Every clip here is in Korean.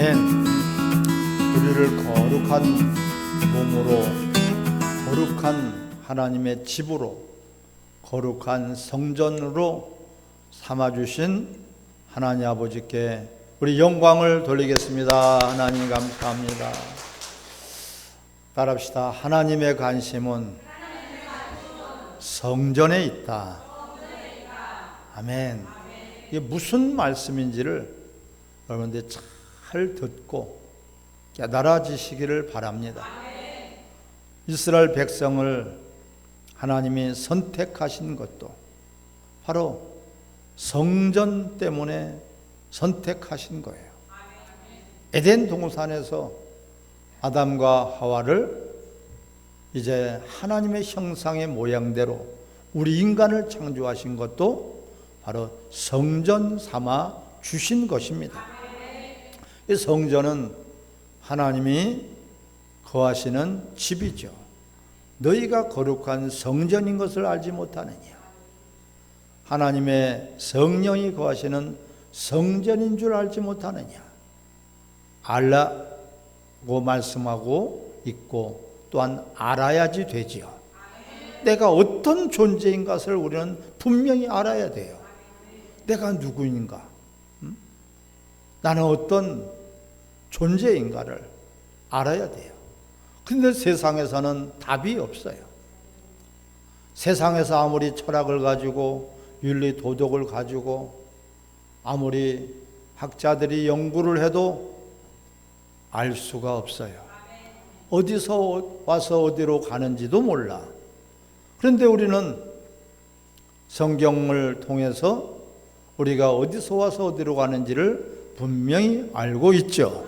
아멘. 우리를 거룩한 몸으로, 거룩한 하나님의 집으로, 거룩한 성전으로 삼아주신 하나님 아버지께 우리 영광을 돌리겠습니다. 하나님 감사합니다. 따라합시다. 하나님의 관심은 성전에 있다. 아멘. 이게 무슨 말씀인지를 여러분들 잘 듣고 깨달아지시기를 바랍니다. 이스라엘 백성을 하나님이 선택하신 것도 바로 성전 때문에 선택하신 거예요. 에덴 동산에서 아담과 하와를 이제 하나님의 형상의 모양대로 우리 인간을 창조하신 것도 바로 성전 삼아 주신 것입니다. 이 성전은 하나님이 거하시는 집이죠. 너희가 거룩한 성전인 것을 알지 못하느냐? 하나님의 성령이 거하시는 성전인 줄 알지 못하느냐? 알라고 말씀하고 있고 또한 알아야지 되지요. 내가 어떤 존재인 것을 우리는 분명히 알아야 돼요. 내가 누구인가? 나는 어떤 존재인가를 알아야 돼요. 근데 세상에서는 답이 없어요. 세상에서 아무리 철학을 가지고 윤리 도덕을 가지고 아무리 학자들이 연구를 해도 알 수가 없어요. 어디서 와서 어디로 가는지도 몰라. 그런데 우리는 성경을 통해서 우리가 어디서 와서 어디로 가는지를 분명히 알고 있죠.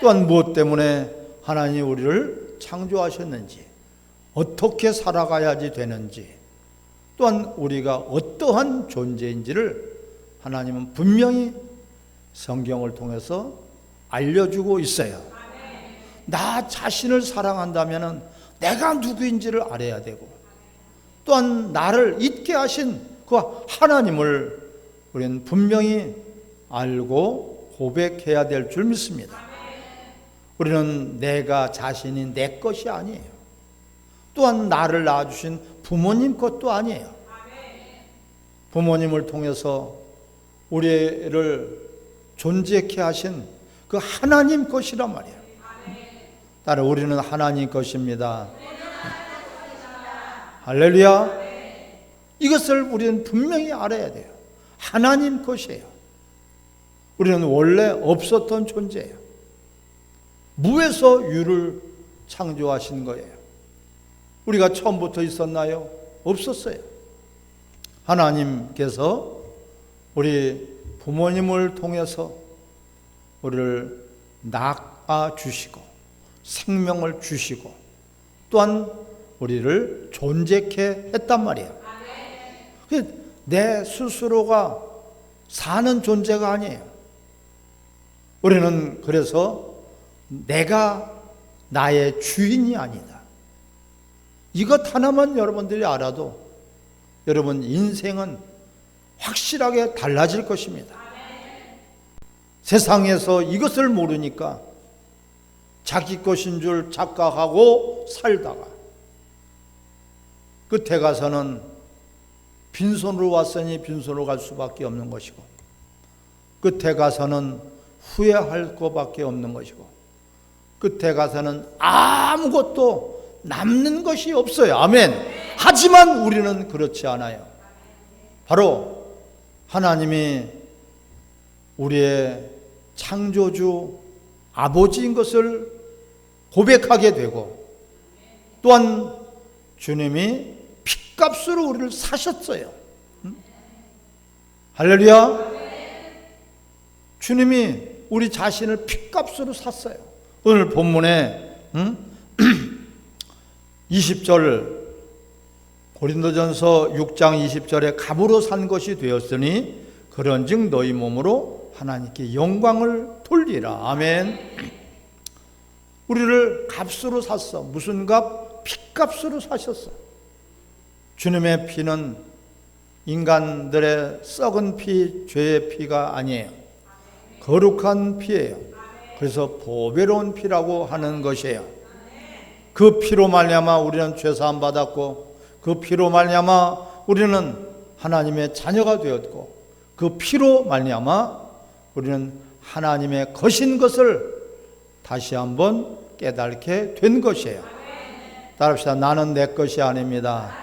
또한 무엇 때문에 하나님이 우리를 창조하셨는지, 어떻게 살아가야지 되는지, 또한 우리가 어떠한 존재인지를 하나님은 분명히 성경을 통해서 알려주고 있어요. 나 자신을 사랑한다면 내가 누구인지를 알아야 되고, 또한 나를 있게 하신 그 하나님을 우리는 분명히 알고 고백해야 될 줄 믿습니다. 우리는 내가 자신이 내 것이 아니에요. 또한 나를 낳아주신 부모님 것도 아니에요. 부모님을 통해서 우리를 존재케 하신 그 하나님 것이란 말이에요. 따라 우리는 하나님 것입니다. 할렐루야. 이것을 우리는 분명히 알아야 돼요. 하나님 것이에요. 우리는 원래 없었던 존재예요. 무에서 유를 창조하신 거예요. 우리가 처음부터 있었나요? 없었어요. 하나님께서 우리 부모님을 통해서 우리를 낳아 주시고 생명을 주시고 또한 우리를 존재케 했단 말이에요. 내 스스로가 사는 존재가 아니에요. 우리는 그래서 내가 나의 주인이 아니다. 이것 하나만 여러분들이 알아도 여러분 인생은 확실하게 달라질 것입니다. 세상에서 이것을 모르니까 자기 것인 줄 착각하고 살다가 끝에 가서는 빈손으로 왔으니 빈손으로 갈 수밖에 없는 것이고 끝에 가서는 후회할 것밖에 없는 것이고 끝에 가서는 아무것도 남는 것이 없어요. 아멘. 하지만 우리는 그렇지 않아요. 바로 하나님이 우리의 창조주 아버지인 것을 고백하게 되고 또한 주님이 핏값으로 우리를 사셨어요. 할렐루야. 주님이 우리 자신을 핏값으로 샀어요. 오늘 본문에 20절 고린도전서 6장 20절에 값으로 산 것이 되었으니 그런즉 너희 몸으로 하나님께 영광을 돌리라. 아멘. 우리를 값으로 샀어. 무슨 값? 핏값으로 사셨어. 주님의 피는 인간들의 썩은 피, 죄의 피가 아니에요. 거룩한 피예요. 그래서 보배로운 피라고 하는 것이에요. 그 피로 말미암아 우리는 죄사함 받았고, 그 피로 말미암아 우리는 하나님의 자녀가 되었고, 그 피로 말미암아 우리는 하나님의 것인 것을 다시 한번 깨닫게 된 것이에요. 따라합시다. 나는 내 것이 아닙니다.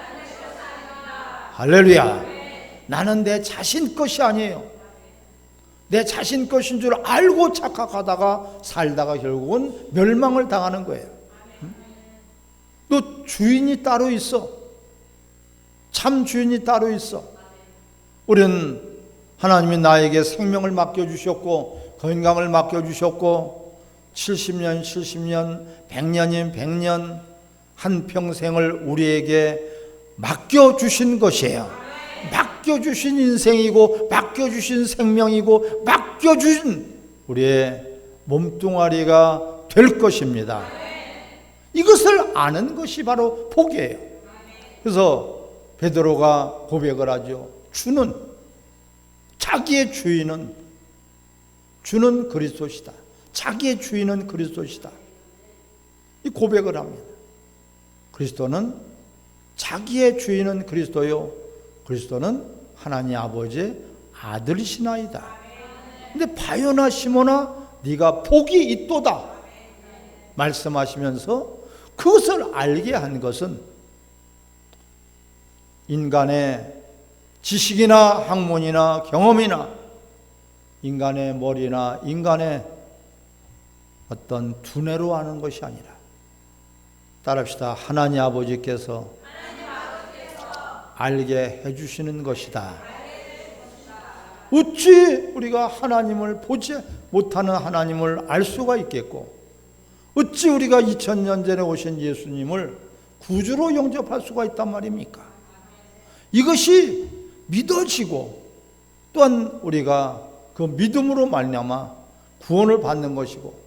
할렐루야. 나는 내 자신 것이 아니에요. 내 자신 것인 줄 알고 착각하다가 살다가 결국은 멸망을 당하는 거예요. 또 주인이 따로 있어. 참 주인이 따로 있어. 우리는 하나님이 나에게 생명을 맡겨주셨고, 건강을 맡겨주셨고, 70년, 70년, 100년이면 100년, 한평생을 우리에게 맡겨주신 것이에요. 맡겨주신 인생이고, 맡겨주신 생명이고, 맡겨주신 우리의 몸뚱아리가 될 것입니다. 이것을 아는 것이 바로 복이에요. 그래서 베드로가 고백을 하죠. 자기의 주인은 주는 그리스도시다. 자기의 주인은 그리스도시다. 이 고백을 합니다. 그리스도는 자기의 주인은 그리스도요, 그리스도는 하나님 아버지의 아들이시나이다. 근데 바요나 시몬아 네가 복이 있도다 말씀하시면서 그것을 알게 한 것은 인간의 지식이나 학문이나 경험이나 인간의 머리나 인간의 어떤 두뇌로 아는 것이 아니라, 따라합시다. 하나님 아버지께서 알게 해주시는 것이다. 어찌 우리가 하나님을 보지 못하는 하나님을 알 수가 있겠고, 어찌 우리가 2000년 전에 오신 예수님을 구주로 영접할 수가 있단 말입니까? 이것이 믿어지고, 또한 우리가 그 믿음으로 말미암아 구원을 받는 것이고,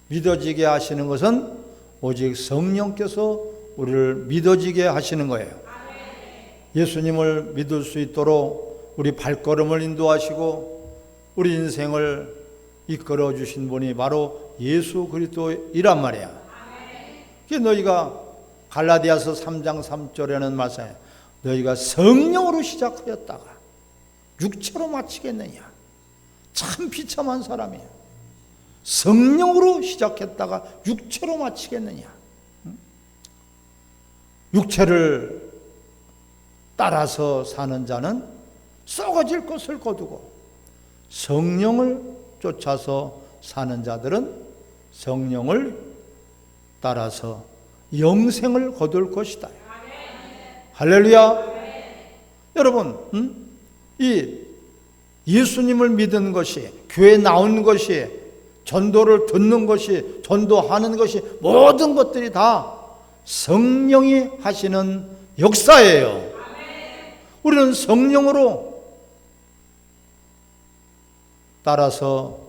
믿어지게 하시는 것은 오직 성령께서 우리를 믿어지게 하시는 거예요. 예수님을 믿을 수 있도록 우리 발걸음을 인도하시고 우리 인생을 이끌어 주신 분이 바로 예수 그리스도이란 말이야. 그게 너희가 갈라디아서 3장 3절에는 말씀해, 너희가 성령으로 시작하였다가 육체로 마치겠느냐. 참 비참한 사람이에요. 성령으로 시작했다가 육체로 마치겠느냐. 육체를 따라서 사는 자는 썩어질 것을 거두고, 성령을 쫓아서 사는 자들은 성령을 따라서 영생을 거둘 것이다. 할렐루야. 여러분, 이 예수님을 믿은 것이, 교회에 나온 것이, 전도를 듣는 것이, 전도하는 것이, 모든 것들이 다 성령이 하시는 역사예요. 우리는 성령으로 따라서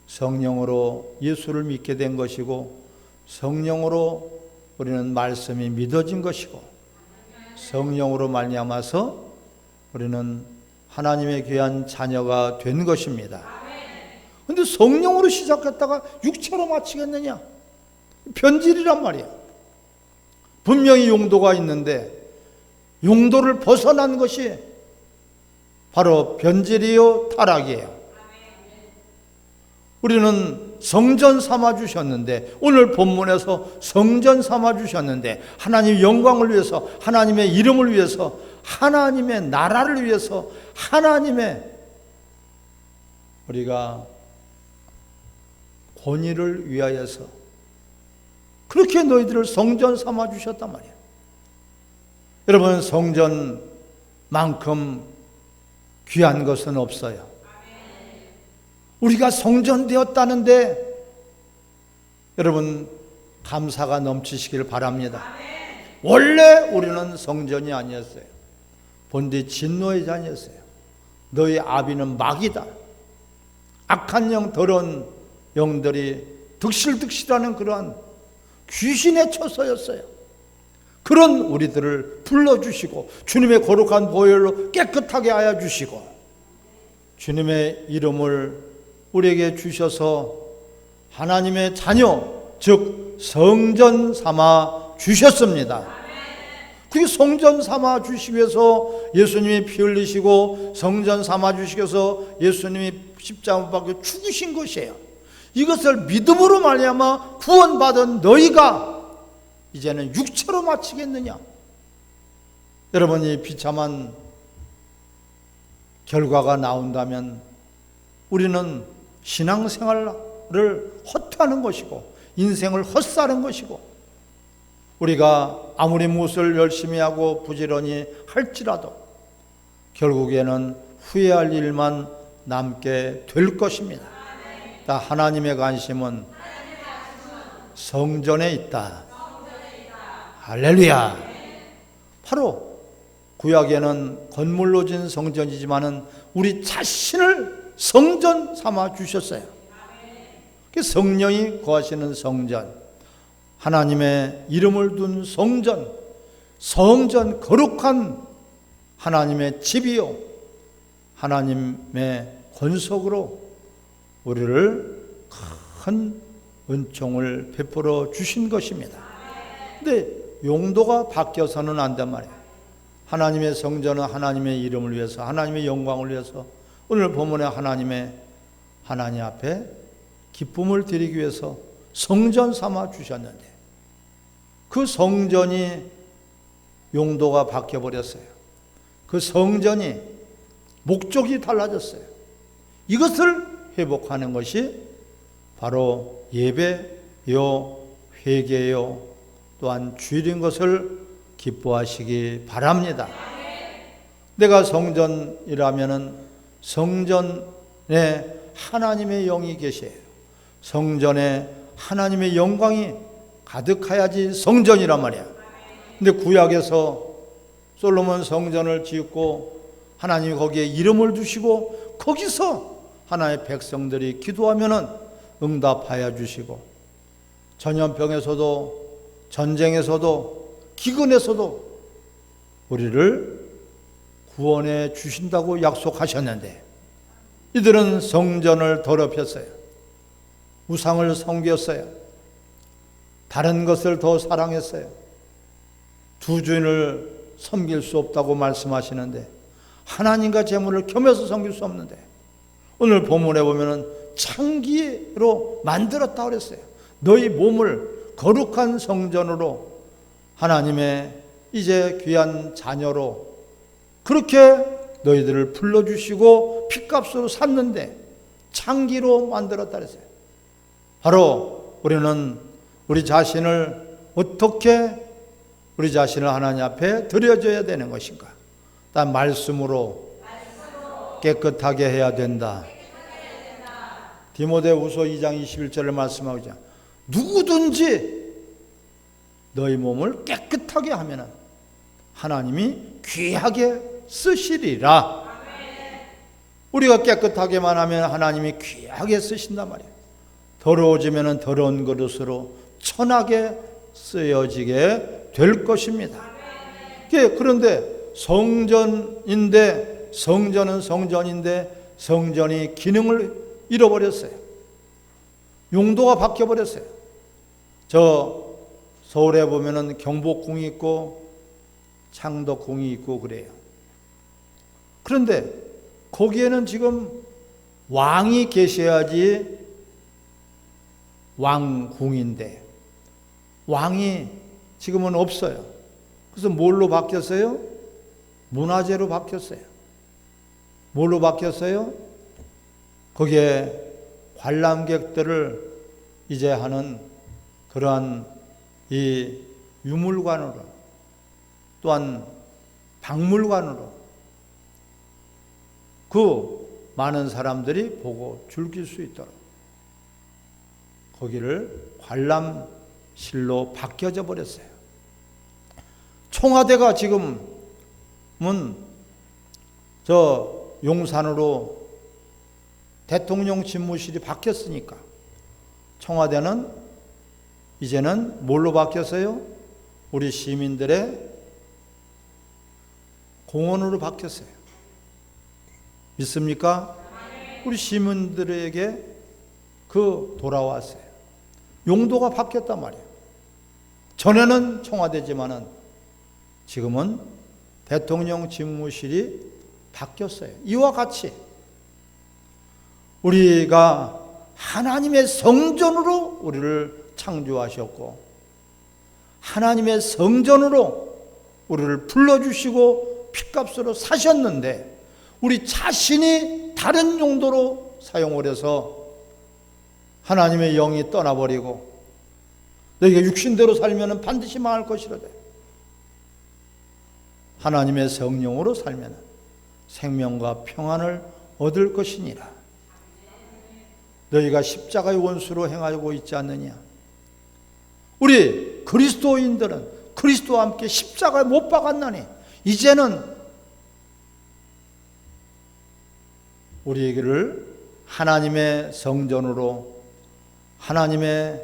성령으로 예수를 믿게 된 것이고, 성령으로 우리는 말씀이 믿어진 것이고, 성령으로 말미암아서 우리는 하나님의 귀한 자녀가 된 것입니다. 그런데 성령으로 시작했다가 육체로 마치겠느냐? 변질이란 말이야. 분명히 용도가 있는데 용도를 벗어난 것이 바로 변질이요 타락이에요. 우리는 성전 삼아주셨는데, 오늘 본문에서 성전 삼아주셨는데, 하나님의 영광을 위해서, 하나님의 이름을 위해서, 하나님의 나라를 위해서, 하나님의 우리가 권위를 위하여서 그렇게 너희들을 성전 삼아주셨단 말이에요. 여러분, 성전만큼 귀한 것은 없어요. 우리가 성전 되었다는데 여러분 감사가 넘치시길 바랍니다. 원래 우리는 성전이 아니었어요. 본디 진노의 자녀였어요. 너희 아비는 마귀다. 악한 영, 더러운 영들이 득실득실하는 그러한 귀신의 처소였어요. 그런 우리들을 불러주시고 주님의 거룩한 보혈로 깨끗하게 하여 주시고 주님의 이름을 우리에게 주셔서 하나님의 자녀, 즉 성전 삼아 주셨습니다. 그게 성전 삼아 주시기 위해서 예수님이 피 흘리시고 성전 삼아 주시기 위해서 예수님이 십자가 못 박혀 죽으신 것이에요. 이것을 믿음으로 말미암아 구원받은 너희가 이제는 육체로 마치겠느냐? 여러분이 비참한 결과가 나온다면 우리는 신앙생활을 헛하는 것이고 인생을 헛사는 것이고, 우리가 아무리 무엇을 열심히 하고 부지런히 할지라도 결국에는 후회할 일만 남게 될 것입니다. 하나님의 관심은 성전에 있다. 할렐루야. 바로 구약에는 건물로 진 성전이지만은 우리 자신을 성전 삼아 주셨어요. 성령이 거하시는 성전, 하나님의 이름을 둔 성전, 성전 거룩한 하나님의 집이요 하나님의 권속으로 우리를 큰 은총을 베풀어 주신 것입니다. 근데 용도가 바뀌어서는 안 된 말이에요. 하나님의 성전은 하나님의 이름을 위해서, 하나님의 영광을 위해서, 오늘 본문에 하나님 앞에 기쁨을 드리기 위해서 성전 삼아 주셨는데 그 성전이 용도가 바뀌어 버렸어요. 그 성전이 목적이 달라졌어요. 이것을 회복하는 것이 바로 예배요, 회개요, 또한 주일인 것을 기뻐하시기 바랍니다. 내가 성전이라면은 성전에 하나님의 영이 계셔요. 성전에 하나님의 영광이 가득해야지 성전이란 말이야. 근데 구약에서 솔로몬 성전을 짓고 하나님이 거기에 이름을 두시고 거기서 하나님의 백성들이 기도하면은 응답하여 주시고, 전염병에서도 전쟁에서도 기근에서도 우리를 구원해 주신다고 약속하셨는데 이들은 성전을 더럽혔어요. 우상을 섬겼어요. 다른 것을 더 사랑했어요. 두 주인을 섬길 수 없다고 말씀하시는데 하나님과 재물을 겸해서 섬길 수 없는데, 오늘 본문에 보면은 창기로 만들었다 그랬어요. 너희 몸을 거룩한 성전으로, 하나님의 이제 귀한 자녀로 그렇게 너희들을 불러주시고 핏값으로 샀는데 창기로 만들었다 그랬어요. 바로 우리는 우리 자신을 어떻게 우리 자신을 하나님 앞에 드려줘야 되는 것인가? 단 말씀으로 깨끗하게 해야 된다. 디모데후서 2장 21절을 말씀하고 있잖아. 누구든지 너희 몸을 깨끗하게 하면은 하나님이 귀하게 쓰시리라. 우리가 깨끗하게만 하면 하나님이 귀하게 쓰신단 말이에요. 더러워지면은 더러운 그릇으로 천하게 쓰여지게 될 것입니다. 그런데 성전인데, 성전은 성전인데 성전이 기능을 잃어버렸어요. 용도가 바뀌어버렸어요. 저 서울에 보면은 경복궁이 있고 창덕궁이 있고 그래요. 그런데 거기에는 지금 왕이 계셔야지 왕궁인데 왕이 지금은 없어요. 그래서 뭘로 바뀌었어요? 문화재로 바뀌었어요. 뭘로 바뀌었어요? 거기에 관람객들을 이제 하는 그러한 이 유물관으로, 또한 박물관으로 그 많은 사람들이 보고 즐길 수 있도록 거기를 관람실로 바뀌어져 버렸어요. 청와대가 지금은 저 용산으로 대통령 집무실이 바뀌었으니까 청와대는 이제는 뭘로 바뀌었어요? 우리 시민들의 공원으로 바뀌었어요. 믿습니까? 우리 시민들에게 돌아왔어요. 용도가 바뀌었단 말이에요. 전에는 청와대지만은 지금은 대통령 집무실이 바뀌었어요. 이와 같이 우리가 하나님의 성전으로 우리를 창조하셨고 하나님의 성전으로 우리를 불러주시고 핏값으로 사셨는데 우리 자신이 다른 용도로 사용을 해서 하나님의 영이 떠나버리고 너희가 육신대로 살면 반드시 망할 것이로되 하나님의 성령으로 살면 생명과 평안을 얻을 것이니라. 너희가 십자가의 원수로 행하고 있지 않느냐. 우리 그리스도인들은 그리스도와 함께 십자가에 못 박았나니 이제는 우리에게를 하나님의 성전으로 하나님의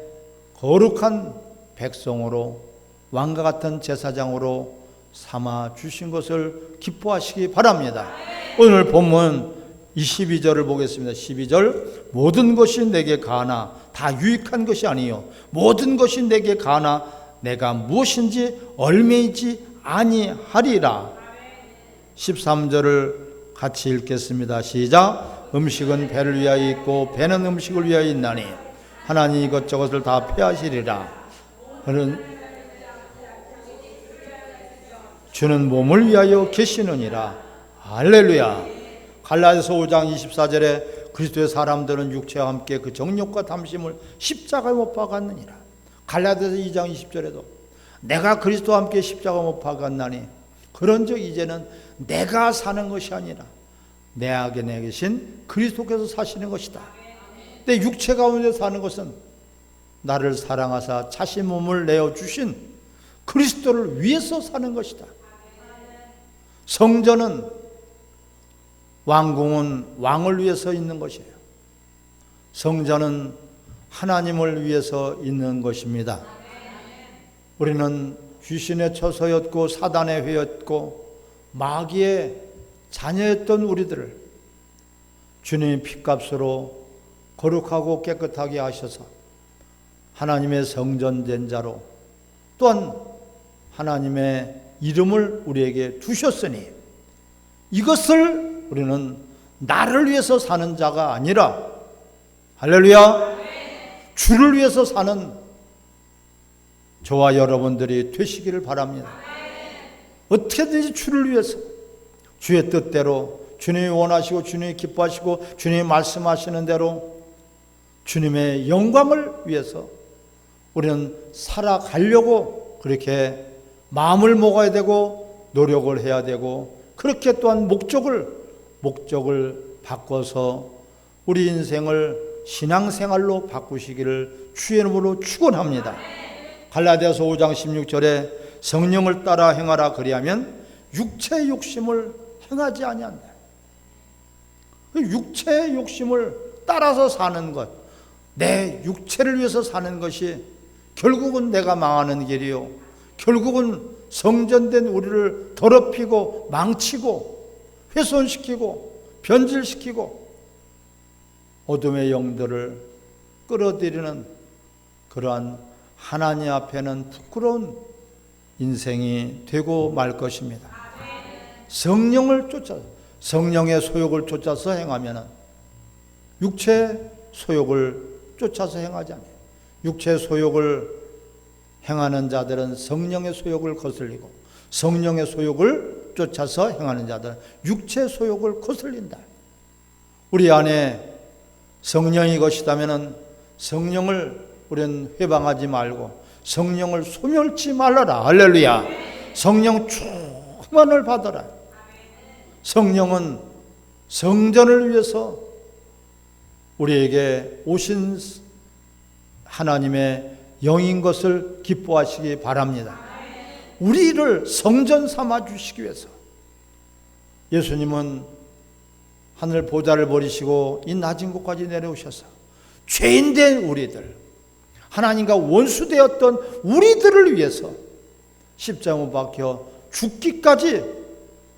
거룩한 백성으로 왕과 같은 제사장으로 삼아 주신 것을 기뻐하시기 바랍니다. 오늘 본문 22절을 보겠습니다. 12절 모든 것이 내게 가하나 다 유익한 것이 아니요 모든 것이 내게 가하나 내가 무엇인지 얼매이지 아니하리라. 13절을 같이 읽겠습니다. 시작. 음식은 배를 위하여 있고 배는 음식을 위하여 있나니 하나님 이것저것을 다 폐하시리라. 주는 몸을 위하여 계시느니라. 할렐루야. 갈라디아서 5장 24절에 그리스도의 사람들은 육체와 함께 그 정욕과 탐심을 십자가에 못 박았느니라. 갈라디아서 2장 20절에도 내가 그리스도와 함께 십자가 못 박았나니 그런즉 이제는 내가 사는 것이 아니라 내 안에 계신 그리스도께서 사시는 것이다. 내 육체 가운데 사는 것은 나를 사랑하사 자신 몸을 내어주신 그리스도를 위해서 사는 것이다. 성전은 왕궁은 왕을 위해서 있는 것이에요. 성전은 하나님을 위해서 있는 것입니다. 우리는 귀신의 처소였고 사단의 회였고 마귀의 자녀였던 우리들을 주님의 핏값으로 거룩하고 깨끗하게 하셔서 하나님의 성전된 자로 또한 하나님의 이름을 우리에게 두셨으니 이것을 우리는 나를 위해서 사는 자가 아니라 할렐루야 주를 위해서 사는 저와 여러분들이 되시기를 바랍니다. 어떻게든지 주를 위해서 주의 뜻대로 주님이 원하시고 주님이 기뻐하시고 주님이 말씀하시는 대로 주님의 영광을 위해서 우리는 살아가려고 그렇게 마음을 먹어야 되고 노력을 해야 되고 그렇게 또한 목적을 바꿔서 우리 인생을 신앙생활로 바꾸시기를 주의 이름으로 축원합니다. 갈라디아서 5장 16절에 성령을 따라 행하라 그리하면 육체의 욕심을 행하지 아니한다. 육체의 욕심을 따라서 사는 것, 내 육체를 위해서 사는 것이 결국은 내가 망하는 길이요 결국은 성전된 우리를 더럽히고 망치고 훼손시키고 변질시키고 어둠의 영들을 끌어들이는 그러한 하나님 앞에는 부끄러운 인생이 되고 말 것입니다. 성령을 쫓아 성령의 소욕을 쫓아서 행하면 육체 소욕을 쫓아서 행하지 않아요. 육체 소욕을 행하는 자들은 성령의 소욕을 거슬리고 성령의 소욕을 쫓아서 행하는 자들은 육체 소욕을 거슬린다. 우리 안에 성령이 것이다면 성령을 우리는 회방하지 말고 성령을 소멸치 말라라. 할렐루야. 성령 충만을 받아라. 성령은 성전을 위해서 우리에게 오신 하나님의 영인 것을 기뻐하시기 바랍니다. 우리를 성전 삼아 주시기 위해서 예수님은 하늘 보좌를 버리시고 이 낮은 곳까지 내려오셔서 죄인된 우리들, 하나님과 원수되었던 우리들을 위해서 십자가에 박혀 죽기까지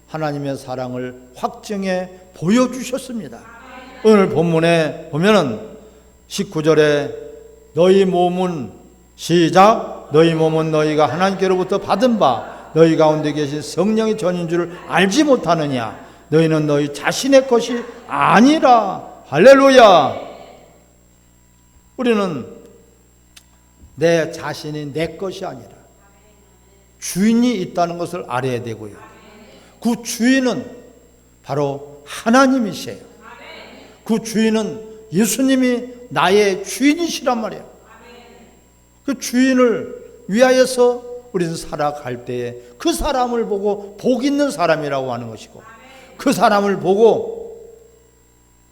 하나님의 사랑을 확증해 보여주셨습니다. 오늘 본문에 보면은 19절에 너희 몸은 시작 너희 몸은 너희가 하나님께로부터 받은 바 너희 가운데 계신 성령의 전인 줄을 알지 못하느냐 너희는 너희 자신의 것이 아니라. 할렐루야. 우리는 내 자신이 내 것이 아니라 주인이 있다는 것을 알아야 되고요. 그 주인은 바로 하나님이세요. 그 주인은 예수님이 나의 주인이시란 말이에요. 그 주인을 위하여서 우리는 살아갈 때에 그 사람을 보고 복 있는 사람이라고 하는 것이고 그 사람을 보고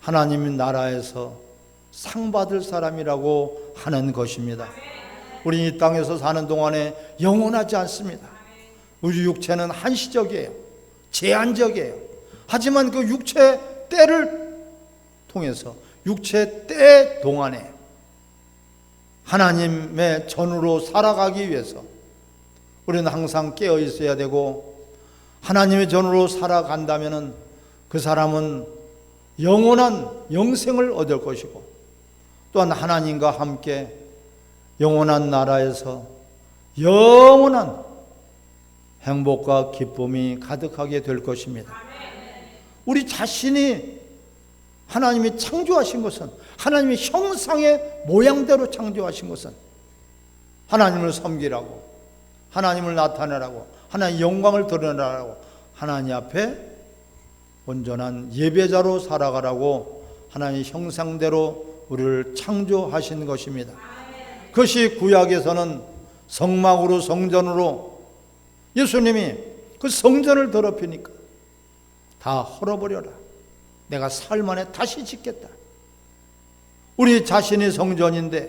하나님 나라에서 상 받을 사람이라고 하는 것입니다. 우리 이 땅에서 사는 동안에 영원하지 않습니다. 우리 육체는 한시적이에요. 제한적이에요. 하지만 그 육체 때를 통해서 육체 때 동안에 하나님의 전으로 살아가기 위해서 우리는 항상 깨어 있어야 되고 하나님의 전으로 살아간다면 그 사람은 영원한 영생을 얻을 것이고 또한 하나님과 함께 영원한 나라에서 영원한 행복과 기쁨이 가득하게 될 것입니다. 우리 자신이 하나님이 창조하신 것은 하나님의 형상의 모양대로 창조하신 것은 하나님을 섬기라고 하나님을 나타내라고 하나님의 영광을 드러내라고 하나님 앞에 온전한 예배자로 살아가라고 하나님의 형상대로 우리를 창조하신 것입니다. 그것이 구약에서는 성막으로 성전으로 예수님이 그 성전을 더럽히니까 다 헐어버려라. 내가 사흘 만에 다시 짓겠다. 우리 자신이 성전인데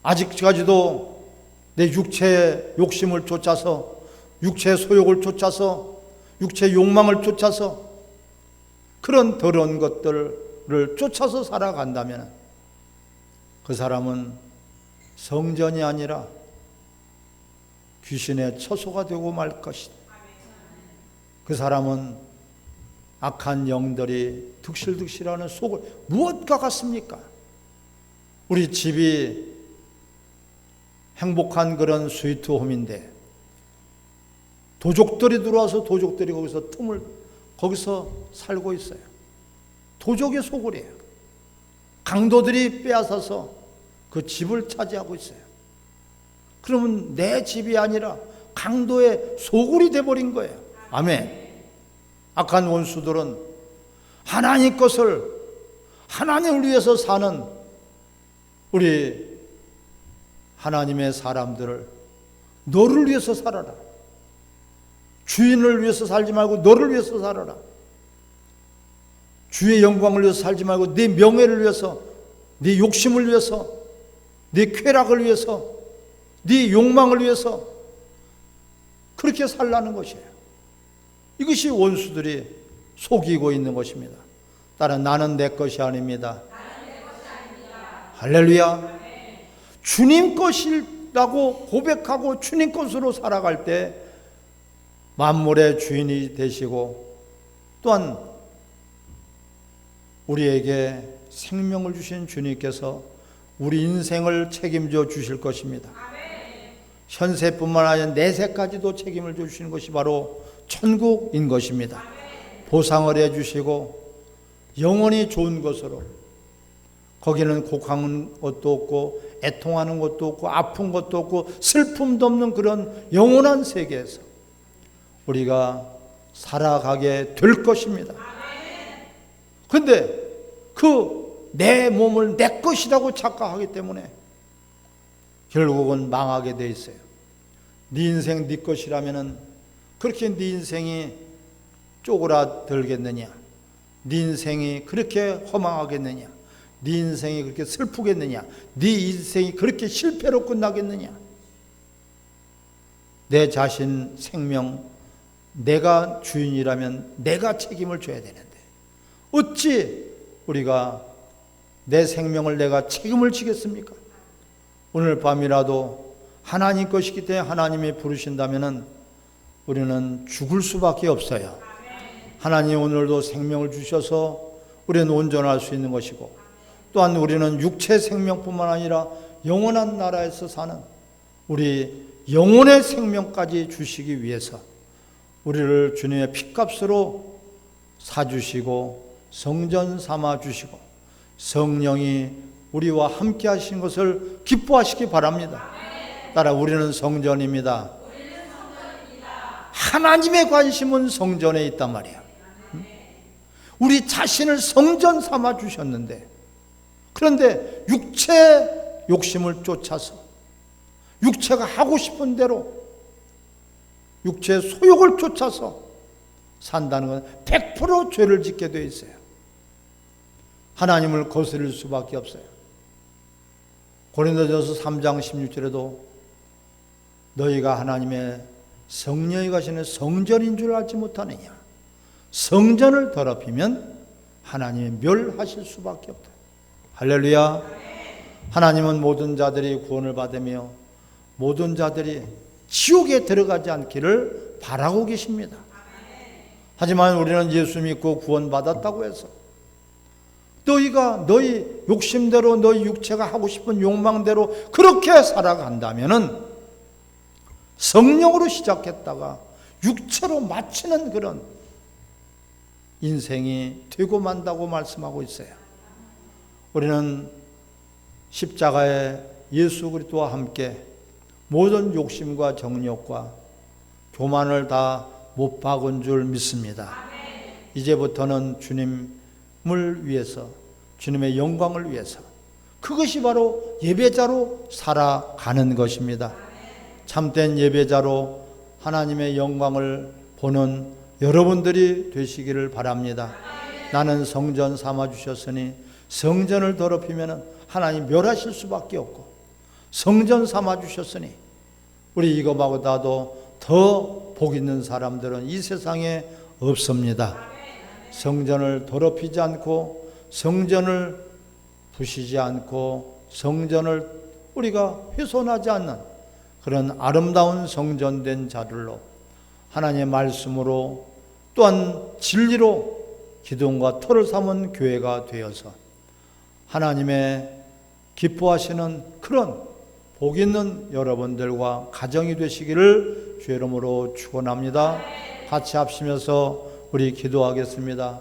아직까지도 내 육체의 욕심을 쫓아서 육체의 소욕을 쫓아서 육체의 욕망을 쫓아서 그런 더러운 것들을 쫓아서 살아간다면 그 사람은 성전이 아니라 귀신의 처소가 되고 말 것이다. 그 사람은 악한 영들이 득실득실하는 속을 무엇과 같습니까? 우리 집이 행복한 그런 스위트홈인데 도적들이 들어와서 도적들이 거기서 살고 있어요. 도적의 소굴이에요. 강도들이 빼앗아서 그 집을 차지하고 있어요. 그러면 내 집이 아니라 강도의 소굴이 돼버린 거예요. 아멘. 악한 원수들은 하나님 것을 하나님을 위해서 사는 우리 하나님의 사람들을 너를 위해서 살아라. 주인을 위해서 살지 말고 너를 위해서 살아라. 주의 영광을 위해서 살지 말고 네 명예를 위해서, 네 욕심을 위해서, 네 쾌락을 위해서, 네 욕망을 위해서 그렇게 살라는 것이에요. 이것이 원수들이 속이고 있는 것입니다. 따라 나는 내 것이 아닙니다. 할렐루야. 주님 것이라고 고백하고 주님 것으로 살아갈 때 만물의 주인이 되시고 또한 우리에게 생명을 주신 주님께서 우리 인생을 책임져 주실 것입니다. 현세뿐만 아니라 내세까지도 책임을 주시는 것이 바로 천국인 것입니다. 보상을 해주시고 영원히 좋은 것으로 거기는 곡하는 것도 없고 애통하는 것도 없고 아픈 것도 없고 슬픔도 없는 그런 영원한 세계에서 우리가 살아가게 될 것입니다. 그런데 그 내 몸을 내 것이라고 착각하기 때문에 결국은 망하게 돼 있어요. 네 인생 네 것이라면은 그렇게 네 인생이 쪼그라들겠느냐? 네 인생이 그렇게 허망하겠느냐? 네 인생이 그렇게 슬프겠느냐? 네 인생이 그렇게 실패로 끝나겠느냐? 내 자신 생명 내가 주인이라면 내가 책임을 져야 되는데 어찌 우리가 내 생명을 내가 책임을 지겠습니까? 오늘 밤이라도 하나님 것이기 때문에 하나님이 부르신다면 우리는 죽을 수밖에 없어요. 하나님 오늘도 생명을 주셔서 우리는 온전할 수 있는 것이고 또한 우리는 육체 생명뿐만 아니라 영원한 나라에서 사는 우리 영혼의 생명까지 주시기 위해서 우리를 주님의 핏값으로 사주시고 성전 삼아 주시고 성령이 우리와 함께 하신 것을 기뻐하시기 바랍니다. 따라 우리는 성전입니다. 하나님의 관심은 성전에 있단 말이야. 우리 자신을 성전 삼아 주셨는데, 그런데 육체 욕심을 쫓아서 육체가 하고 싶은 대로 육체의 소욕을 쫓아서 산다는 건 100% 죄를 짓게 되어 있어요. 하나님을 거스릴 수밖에 없어요. 고린도전서 3장 16절에도 너희가 하나님의 성령이 가시는 성전인 줄 알지 못하느냐. 성전을 더럽히면 하나님이 멸하실 수밖에 없다. 할렐루야. 하나님은 모든 자들이 구원을 받으며 모든 자들이 지옥에 들어가지 않기를 바라고 계십니다. 하지만 우리는 예수 믿고 구원받았다고 해서 너희가 너희 욕심대로 너희 육체가 하고 싶은 욕망대로 그렇게 살아간다면은 성령으로 시작했다가 육체로 마치는 그런 인생이 되고 만다고 말씀하고 있어요. 우리는 십자가에 예수 그리스도와 함께 모든 욕심과 정욕과 교만을 다 못 박은 줄 믿습니다. 이제부터는 주님을 위해서, 주님의 영광을 위해서, 그것이 바로 예배자로 살아가는 것입니다. 참된 예배자로 하나님의 영광을 보는 여러분들이 되시기를 바랍니다. 나는 성전 삼아 주셨으니 성전을 더럽히면 하나님 멸하실 수밖에 없고, 성전 삼아 주셨으니 우리 이거보다도 더 복 있는 사람들은 이 세상에 없습니다. 성전을 더럽히지 않고 성전을 부시지 않고 성전을 우리가 훼손하지 않는 그런 아름다운 성전된 자들로 하나님의 말씀으로 또한 진리로 기둥과 터를 삼은 교회가 되어서 하나님의 기뻐하시는 그런 복 있는 여러분들과 가정이 되시기를 주의 이름으로 축원합니다. 같이 합심해서 우리 기도하겠습니다.